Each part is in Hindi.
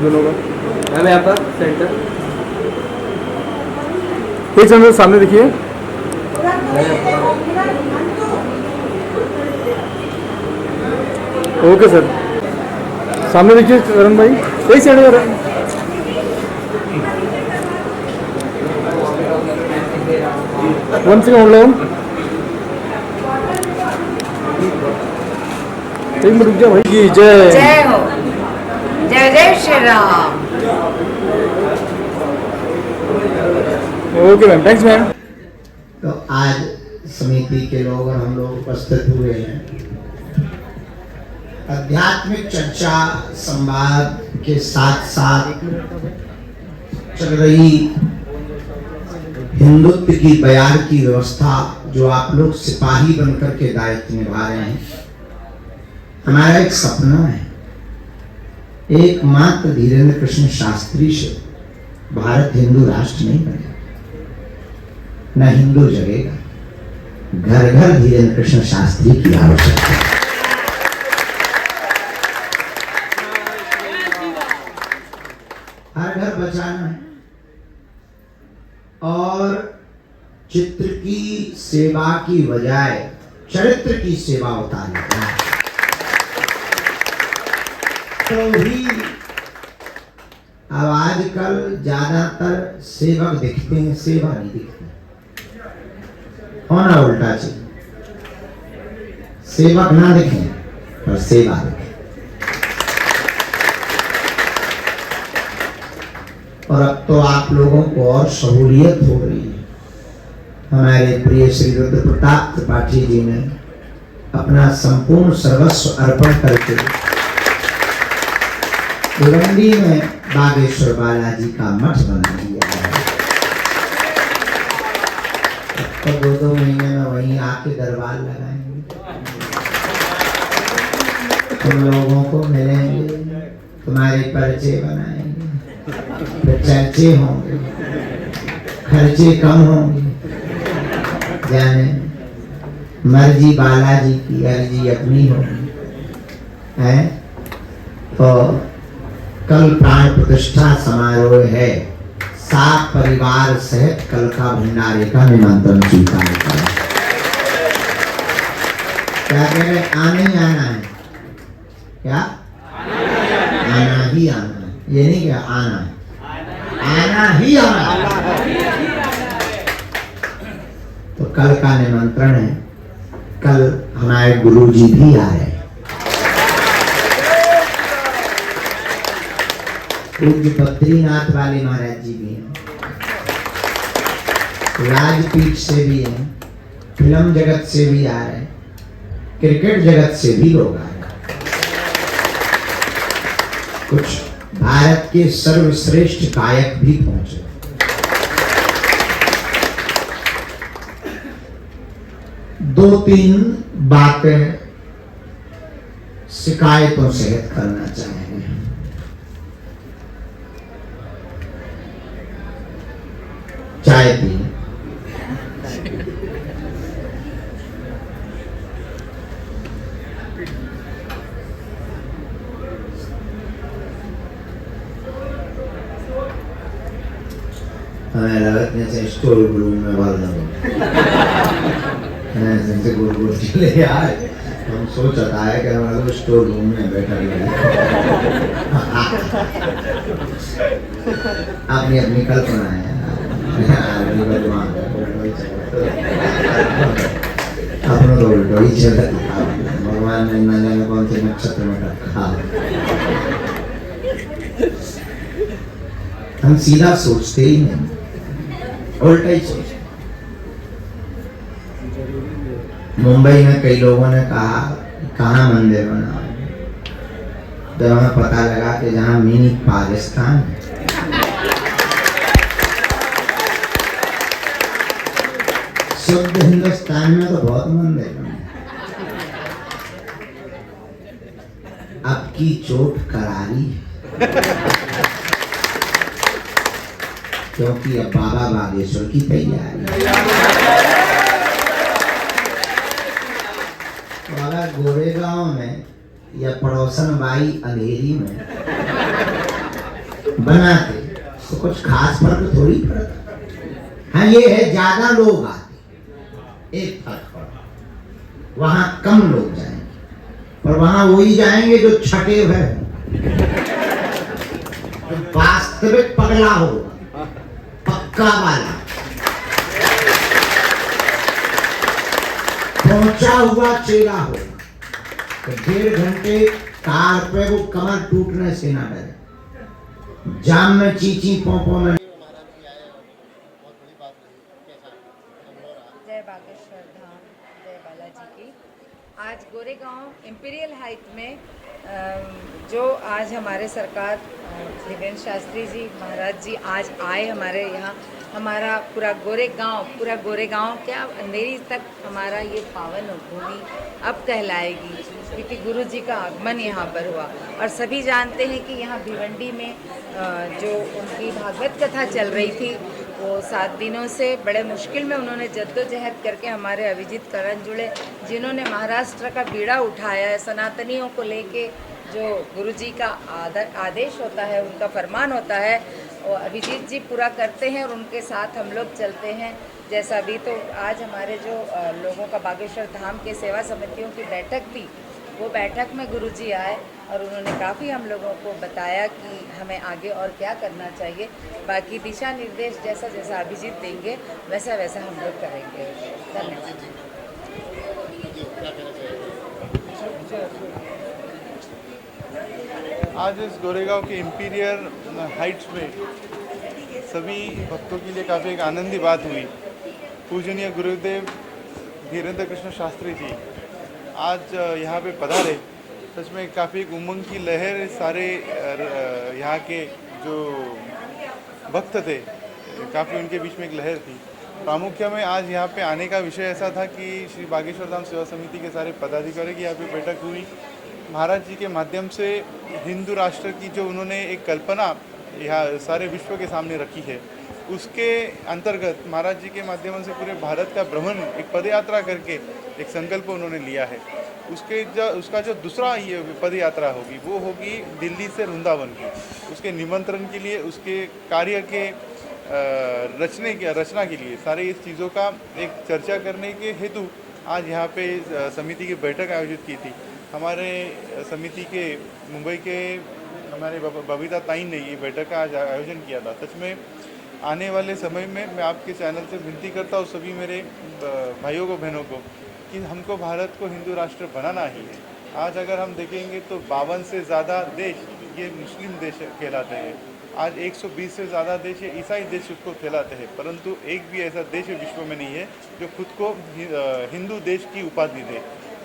दोनों का मैम यहाँ पर सेंटर एक सेंटर सामने देखिए। ओके सर, सामने देखिए करण भाई, एक साइड में। वन सेकंड होल्ड ऑन, एक मिनट रुक जा भाई की जय जय हो, जय जय Shri Ram. Okay ma'am, thanks ma'am. तो आज समिति के लोग और हम लोग उपस्थित हुए हैं आध्यात्मिक चर्चा संवाद के साथ साथ चल रही हिंदुत्व की बयार की व्यवस्था जो आप लोग सिपाही बनकर के दायित्व निभा रहे हैं। हमारा एक सपना है, एकमात्र धीरेन्द्र कृष्ण शास्त्री से भारत हिंदू राष्ट्र नहीं बनेगा, न हिंदू जगेगा। घर घर धीरेन्द्र कृष्ण शास्त्री की आवश्यकता है। घर घर बचाना है और चित्र की सेवा की बजाय चरित्र की सेवा उतारना है, तो भी अब आजकल ज्यादातर सेवक दिखते हैं, सेवा नहीं दिखती। होना उल्टा चाहिए, सेवक ना दिखे पर सेवा दिखे। और अब तो आप लोगों को और सहूलियत हो रही है। हमारे प्रिय श्री रुद्र प्रताप त्रिपाठी जी ने अपना संपूर्ण सर्वस्व अर्पण करके भिवंडी में बागेश्वर बालाजी का मठ बना दिया है। तो 2-2 महीने में वहीं आके दरबार लगाएंगे, तुम लोगों को मिलेंगे, तुम्हारे परिचय बनाएंगे, फिर चर्चे होंगे, खर्चे कम होंगे। जाने मर्जी बालाजी की, अर्जी अपनी होगी है। तो कल प्राण प्रतिष्ठा समारोह है, सात परिवार सहित कल का भंडारे का निमंत्रण स्वीकार करें। क्या कह रहे? आना ही आना है। क्या आना ही आना है, ये नहीं क्या आना है, आना ही आना है। तो कल का निमंत्रण है। कल हमारे गुरुजी भी आ रहे हैं, पूज्य बद्रीनाथ वाले महाराज जी भी हैं, राजपीठ से भी हैं, फिल्म जगत से भी आ रहे हैं, क्रिकेट जगत से भी लोग आ रहे हैं। कुछ भारत के सर्वश्रेष्ठ गायक भी पहुंचे। दो तीन बातें शिकायतों सहित करना चाहेंगे। चाय पी हमें लगा जैसे स्टोर रूम में भर जैसे गोल गोल चले यार, हम सोचता है कि हमारे स्टोर रूम में बैठा अपनी अपनी कल्पना है, अपना तो उल्टा ही चल रहा। भगवान ने न जाने कौन से नक्षत्र में रखा। हम सीधा सोचते ही नहीं, उल्टा ही सोचते। मुंबई में कई लोगों ने कहा कहाँ मंदिर बना, जब हमें पता लगा कि जहाँ मिनी पाकिस्तान है, शुद्ध हिंदुस्तान में तो बहुत मंदिर बने। अब की चोट करारी है, क्योंकि अब बाबा बागेश्वर की तैयारी है। अगर गोरेगांव में या पड़ोसन बाई अंधेरी में बनाते तो कुछ खास फर्क थोड़ी पड़ता। हाँ ये है ज्यादा लोग आते, एक फर्क पड़ा, वहां कम लोग जाएंगे, पर वहां वही जाएंगे जो छठे हुए, जो वास्तविक पगला होगा, पक्का वाला, पहुंचा हुआ चेला हो। तो 1.5 घंटे कार पे वो कमर टूटने से ना डरे, जाम में चीची पोंपो में। जय बागेश्वर धाम, जय बालाजी की। आज गोरेगांव इंपीरियल हाइट में जो आज हमारे सरकार त्रिवेंद्र शास्त्री जी महाराज जी आज आए हमारे यहाँ, हमारा पूरा गोरेगांव क्या अंधेरी तक हमारा ये पावन भूमि अब कहलाएगी, क्योंकि गुरु जी का आगमन यहाँ पर हुआ। और सभी जानते हैं कि यहाँ भिवंडी में जो उनकी भागवत कथा चल रही थी, वो 7 दिनों से बड़े मुश्किल में उन्होंने जद्दोजहद करके हमारे अभिजीत करण जुड़े, जिन्होंने महाराष्ट्र का बीड़ा उठाया है सनातनियों को लेके। जो गुरुजी का आदेश होता है, उनका फरमान होता है, वो अभिजीत जी पूरा करते हैं और उनके साथ हम लोग चलते हैं। जैसा भी तो आज हमारे जो लोगों का बागेश्वर धाम के सेवा समितियों की बैठक थी, वो बैठक में गुरुजी आए और उन्होंने काफ़ी हम लोगों को बताया कि हमें आगे और क्या करना चाहिए। बाकी दिशा निर्देश जैसा जैसा अभिजीत देंगे वैसा वैसा हम लोग करेंगे। धन्यवाद। आज इस गोरेगांव के इम्पीरियल हाइट्स में सभी भक्तों के लिए काफ़ी एक आनंदी बात हुई। पूजनीय गुरुदेव धीरेन्द्र कृष्ण शास्त्री जी आज यहाँ पे पधारे। सच में काफ़ी एक उमंग की लहर सारे यहाँ के जो भक्त थे, काफ़ी उनके बीच में एक लहर थी। प्रामुख्य में आज यहाँ पे आने का विषय ऐसा था कि श्री बागेश्वर धाम सेवा समिति के सारे पदाधिकारी की यहाँ पे बैठक हुई। महाराज जी के माध्यम से हिंदू राष्ट्र की जो उन्होंने एक कल्पना यहाँ सारे विश्व के सामने रखी है, उसके अंतर्गत महाराज जी के माध्यम से पूरे भारत का भ्रमण एक पदयात्रा करके एक संकल्प उन्होंने लिया है। उसका जो दूसरा ये पदयात्रा होगी वो होगी दिल्ली से वृंदावन की। उसके निमंत्रण के लिए, उसके कार्य के रचना के लिए सारे इस चीज़ों का एक चर्चा करने के हेतु आज यहाँ पे समिति की बैठक आयोजित की थी। हमारे समिति के मुंबई के हमारे बबीता ताई ने ये बैठक का आज आयोजन किया था। सच में आने वाले समय में मैं आपके चैनल से विनती करता हूँ सभी मेरे भाइयों को, बहनों को, कि हमको भारत को हिंदू राष्ट्र बनाना ही है। आज अगर हम देखेंगे तो 52 से ज़्यादा देश ये मुस्लिम देश कहलाते हैं। आज 120 से ज़्यादा देश ये ईसाई देश उसको कहलाते हैं, परंतु एक भी ऐसा देश विश्व में नहीं है जो खुद को हिंदू देश की उपाधि दे।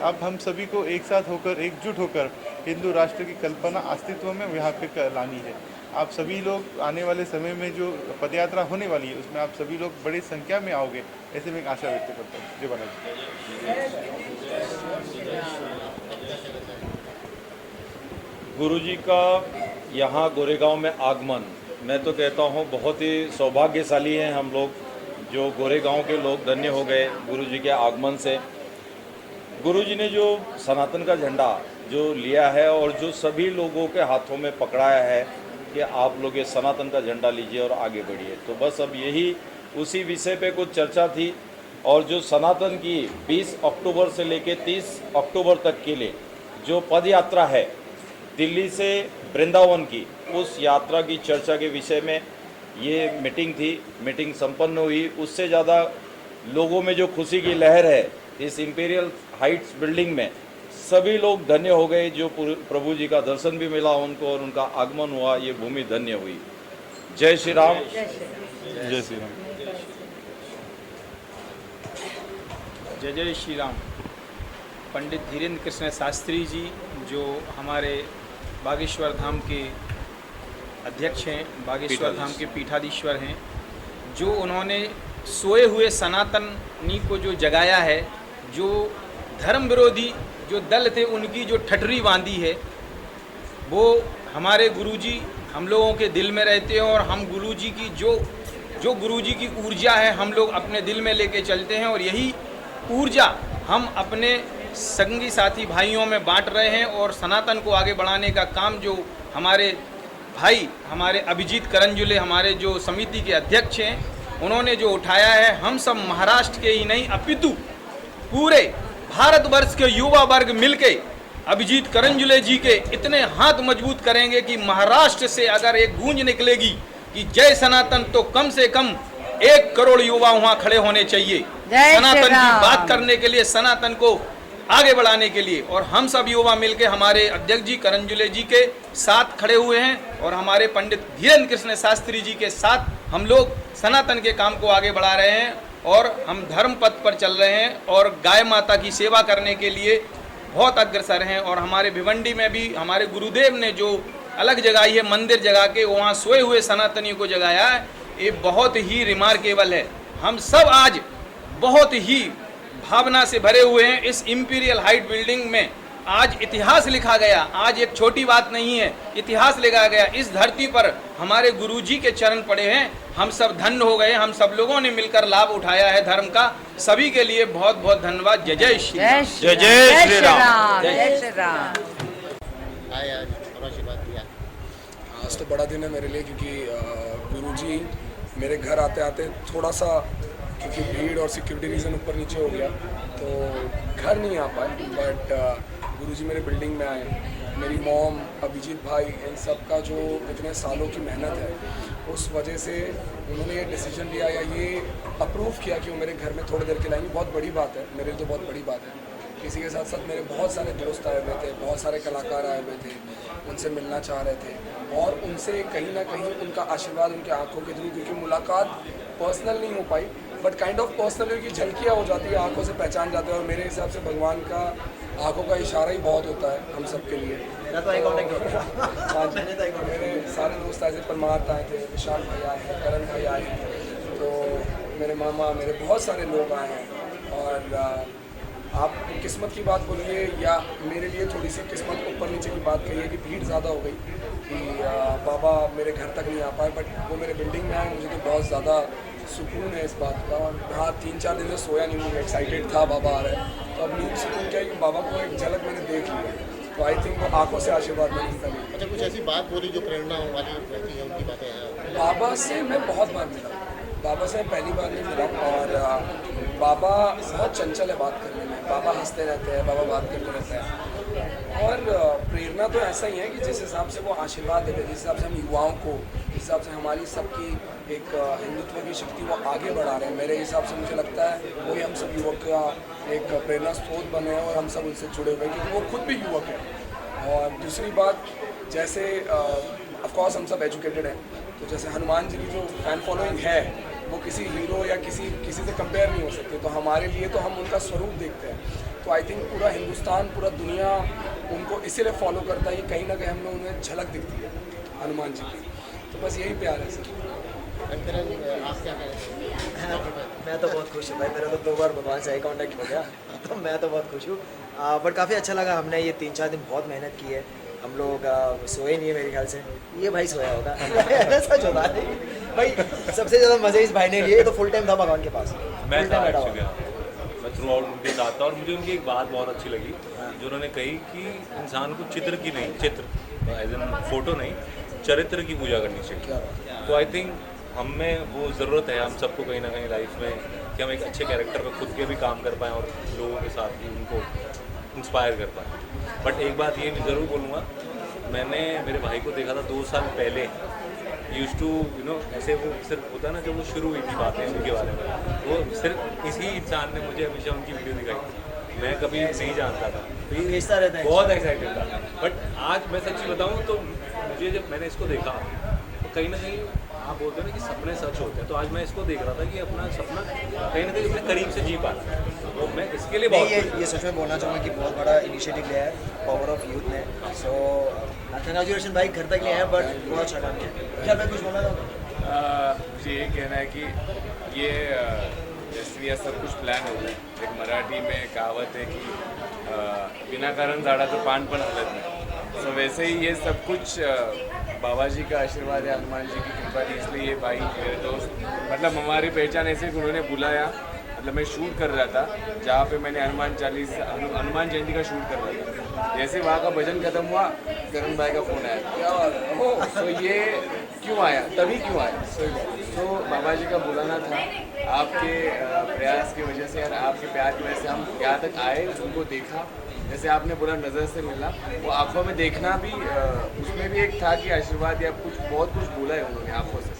अब हम सभी को एक साथ होकर, एकजुट होकर हिंदू राष्ट्र की कल्पना अस्तित्व में यहाँ पे लानी है। आप सभी लोग आने वाले समय में जो पदयात्रा होने वाली है उसमें आप सभी लोग बड़ी संख्या में आओगे, ऐसे में एक आशा व्यक्त करता हूँ। जय बालाजी। गुरुजी का यहाँ गोरेगांव में आगमन, मैं तो कहता हूँ बहुत ही सौभाग्यशाली हैं हम लोग, जो गोरेगांव के लोग धन्य हो गए गुरुजी के आगमन से। गुरुजी ने जो सनातन का झंडा जो लिया है और जो सभी लोगों के हाथों में पकड़ाया है कि आप लोग ये सनातन का झंडा लीजिए और आगे बढ़िए, तो बस अब यही उसी विषय पे कुछ चर्चा थी। और जो सनातन की 20 अक्टूबर से लेके 30 अक्टूबर तक के लिए जो पद यात्रा है दिल्ली से वृंदावन की, उस यात्रा की चर्चा के विषय में ये मीटिंग थी। मीटिंग संपन्न हुई। उससे ज़्यादा लोगों में जो खुशी की लहर है इस इम्पीरियल हाइट्स बिल्डिंग में, सभी लोग धन्य हो गए। जो प्रभु जी का दर्शन भी मिला उनको और उनका आगमन हुआ, ये भूमि धन्य हुई। जय श्री राम। जय श्री राम। जय जय श्री राम। पंडित धीरेन्द्र कृष्ण शास्त्री जी जो हमारे बागेश्वर धाम के अध्यक्ष हैं, बागेश्वर धाम के पीठाधीश्वर हैं, जो उन्होंने सोए हुए सनातनी को जो जगाया है, जो धर्म विरोधी जो दल थे उनकी जो ठठरी बांधी है, वो हमारे गुरुजी हम लोगों के दिल में रहते हैं। और हम गुरुजी की जो गुरुजी की ऊर्जा है हम लोग अपने दिल में लेके चलते हैं, और यही ऊर्जा हम अपने संगी साथी भाइयों में बांट रहे हैं। और सनातन को आगे बढ़ाने का काम जो हमारे भाई, हमारे अभिजीत करंजुले, हमारे जो समिति के अध्यक्ष हैं, उन्होंने जो उठाया है, हम सब महाराष्ट्र के ही नहीं अपितु पूरे भारतवर्ष के युवा वर्ग मिलके अभिजीत करंजुले जी के इतने हाथ मजबूत करेंगे कि महाराष्ट्र से अगर एक गूंज निकलेगी कि जय सनातन, तो कम से कम 1 करोड़ युवा वहां खड़े होने चाहिए सनातन की बात करने के लिए, सनातन को आगे बढ़ाने के लिए। और हम सब युवा मिलके हमारे अध्यक्ष जी करंजुले जी के साथ खड़े हुए हैं और हमारे पंडित धीरेन्द्र कृष्ण शास्त्री जी के साथ हम लोग सनातन के काम को आगे बढ़ा रहे हैं। और हम धर्म पथ पर चल रहे हैं और गाय माता की सेवा करने के लिए बहुत अग्रसर हैं। और हमारे भिवंडी में भी हमारे गुरुदेव ने जो अलग जगाई है, मंदिर जगा के वहाँ सोए हुए सनातनियों को जगाया है, ये बहुत ही रिमार्केबल है। हम सब आज बहुत ही भावना से भरे हुए हैं। इस इम्पीरियल हाइट बिल्डिंग में आज इतिहास लिखा गया, आज एक छोटी बात नहीं है, इतिहास लिखा गया। इस धरती पर हमारे गुरुजी के चरण पड़े हैं, हम सब धन्य हो गए। हम सब लोगों ने मिलकर लाभ उठाया है धर्म का। सभी के लिए बहुत बहुत धन्यवाद। जय जय श्री राम। जय जय श्री राम। जय श्री राम। आज तो बड़ा दिन है मेरे लिए क्योंकि गुरुजी मेरे घर आते आते थोड़ा सा, क्योंकि भीड़ और सिक्योरिटी रीज़न ऊपर नीचे हो गया तो घर नहीं आ पाए, बट गुरुजी मेरे बिल्डिंग में आए। मेरी मॉम, अभिजीत भाई, इन सब का जो इतने सालों की मेहनत है उस वजह से उन्होंने ये डिसीजन लिया या ये अप्रूव किया कि वो मेरे घर में थोड़ी देर के लाएंगे। बहुत बड़ी बात है मेरे लिए, तो बहुत बड़ी बात है। इसी के साथ साथ मेरे बहुत सारे दोस्त आए हुए थे, बहुत सारे कलाकार आए हुए थे, उनसे मिलना चाह रहे थे और उनसे कहीं ना कहीं उनका आशीर्वाद उनकी आंखों के थ्रू, क्योंकि मुलाकात पर्सनल नहीं हो पाई बट काइंड ऑफ पर्सनल की झलकियाँ हो जाती है, आंखों से पहचान जाते हैं। और मेरे हिसाब से भगवान का आंखों का इशारा ही बहुत होता है हम सब के लिए। मेरा तो आई कांटेक्ट होता हाँ, मेरे सारे दोस्त ऐसे परमार्थ आए थे, विशाल भाई आए हैं, करण भाई आए हैं, तो मेरे मामा, मेरे बहुत सारे लोग आए हैं। और आप किस्मत की बात बोलिए या मेरे लिए थोड़ी सी किस्मत ऊपर नीचे की बात कहिए कि भीड़ ज़्यादा हो गई कि बाबा मेरे घर तक नहीं आ पाए, बट वो मेरे बिल्डिंग में आए। मुझे तो बहुत ज़्यादा सुकून है इस बात का। और हाँ, 3-4 दिन से सोया नहीं हूँ, एक्साइटेड था बाबा आ रहे हैं, तो अब नींद सुकून क्या है कि बाबा को एक झलक मैंने देख ली, तो आई थिंक वो आंखों से आशीर्वाद मैंने उनका लिया। अच्छा, कुछ ऐसी बात बोली जो प्रेरणा वाली रहती है, उनकी बातें हैं? बाबा से मैं बहुत बार मिला, बाबा से पहली बार नहीं मिला। और बाबा बहुत चंचल है बात करने में, बाबा हंसते रहते हैं, बाबा बात करते रहते हैं। और प्रेरणा तो ऐसा ही है कि जिस हिसाब से वो आशीर्वाद देते हैं, जिस हिसाब से हम युवाओं को, जिस हिसाब से हमारी सबकी एक हिंदुत्व की शक्ति वो आगे बढ़ा रहे हैं, मेरे हिसाब से मुझे लगता है वही हम सब युवक का एक प्रेरणा स्रोत बने हैं और हम सब उनसे जुड़े हुए हैं क्योंकि वो खुद भी युवक हैं। और दूसरी बात, जैसे ऑफकोर्स हम सब एजुकेटेड हैं, तो जैसे हनुमान जी की जो फैन फॉलोइंग है वो किसी हीरो या किसी से कंपेयर नहीं हो सकती, तो हमारे लिए तो हम उनका स्वरूप देखते हैं। तो आई थिंक पूरा हिंदुस्तान, पूरा दुनिया उनको इसीलिए फॉलो करता है कि कहीं ना कहीं हम लोग उन्हें झलक दिखती है हनुमान जी की। तो बस यही प्यार है सर। आप क्या कहें? मैं तो बहुत खुश हूँ भाई, मेरा तो 2 बार भगवान से आई कांटेक्ट हो गया तो मैं तो बहुत खुश हूँ। बट काफ़ी अच्छा लगा, हमने ये 3-4 दिन बहुत मेहनत की है। हम लोग सोए नहीं है मेरे ख्याल से, ये भाई सोया होगा सच होता है भाई। सबसे ज़्यादा मज़े इस भाई ने लिए, तो फुल टाइम था भगवान के पास, मैं फुल टाइम बैठा हुआ। मैं थ्रू आउट उनके साथ था और मुझे उनकी एक बात बहुत अच्छी लगी जो उन्होंने कही कि इंसान को चित्र की नहीं, चित्र एज एन फोटो नहीं, चरित्र की पूजा करनी चाहिए। तो आई थिंक हम में वो ज़रूरत है, हम सबको कहीं ना कहीं लाइफ में, कि हम एक अच्छे कैरेक्टर पर खुद के भी काम कर पाएँ और लोगों के साथ भी उनको इंस्पायर कर पाएँ। बट एक बात ये भी ज़रूर बोलूँगा, मैंने मेरे भाई को देखा था 2 साल पहले, यूज़ टू ऐसे वो सिर्फ होता है ना, जब वो शुरू हुई थी बातें उनके बारे में, वो सिर्फ इसी इंसान ने मुझे हमेशा उनकी वीडियो दिखाई, मैं कभी नहीं जानता था, तो ये भेजता रहता है, बहुत एक्साइटेड था। बट आज मैं सच्ची बताऊँ तो मुझे जब मैंने इसको देखा तो कहीं ना कहीं आप बोलते हैं ना कि सपने सच होते हैं, तो आज मैं इसको देख रहा था कि अपना सपना कहीं ना कहीं अपने करीब से जी पा रहा है, तो मैं इसके लिए बहुत ये सच में बोलना चाहूँगा कि बहुत बड़ा इनिशिएटिव लिया है पावर ऑफ यूथ ने। सो कंग्रेचुलेशन भाई, घर तक ले आए बट बहुत अच्छा काम किया। क्या मैं कुछ बोलना चाहूँगा? मुझे ये कहना है कि ये जैसे सब कुछ प्लान होता है। एक मराठी में कहावत है कि बिना कारण झाड़ा तो पान पण हलत नहीं। सो वैसे ही ये सब कुछ बाबा जी का आशीर्वाद है, हनुमान जी की कृपा थी, इसलिए ये भाई मेरे दोस्त, मतलब हमारी पहचान ऐसे कि उन्होंने बुलाया, मतलब मैं शूट कर रहा था जहाँ पे मैंने हनुमान जयंती का शूट कर रहा था। जैसे वहाँ का भजन खत्म हुआ, करण भाई का फ़ोन आया, क्या तो ये क्यों आया, तभी क्यों आया। तो बाबा जी का बुलाना था, आपके प्रयास की वजह से और आपके प्यार की वजह से हम यहाँ तक आए, उनको देखा, जैसे आपने बोला नज़र से मिला, वो आंखों में देखना भी, उसमें भी एक था कि आशीर्वाद या कुछ बहुत कुछ बोला है उन्होंने आंखों से।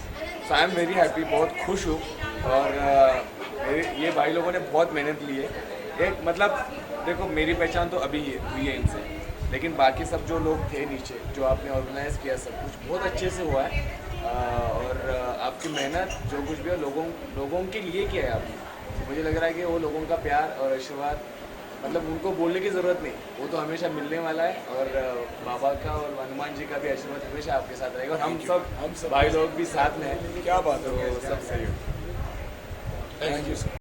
सो आई एम वेरी हैप्पी, बहुत खुश हूँ। और ये भाई लोगों ने बहुत मेहनत ली है। एक मतलब देखो, मेरी पहचान तो अभी हुई है इनसे, लेकिन बाकी सब जो लोग थे नीचे, जो आपने ऑर्गेनाइज़ किया, सब कुछ बहुत अच्छे से हुआ है। और आपकी मेहनत जो कुछ भी है लोगों के लिए किया है आपने, मुझे लग रहा है कि वो लोगों का प्यार और आशीर्वाद, मतलब उनको बोलने की ज़रूरत नहीं, वो तो हमेशा मिलने वाला है। और बाबा का और हनुमान जी का भी आशीर्वाद हमेशा आपके साथ रहेगा, और हम सब भाई लोग भी साथ में हैं। क्या बात है, तो सब सही हो। Thank you sir.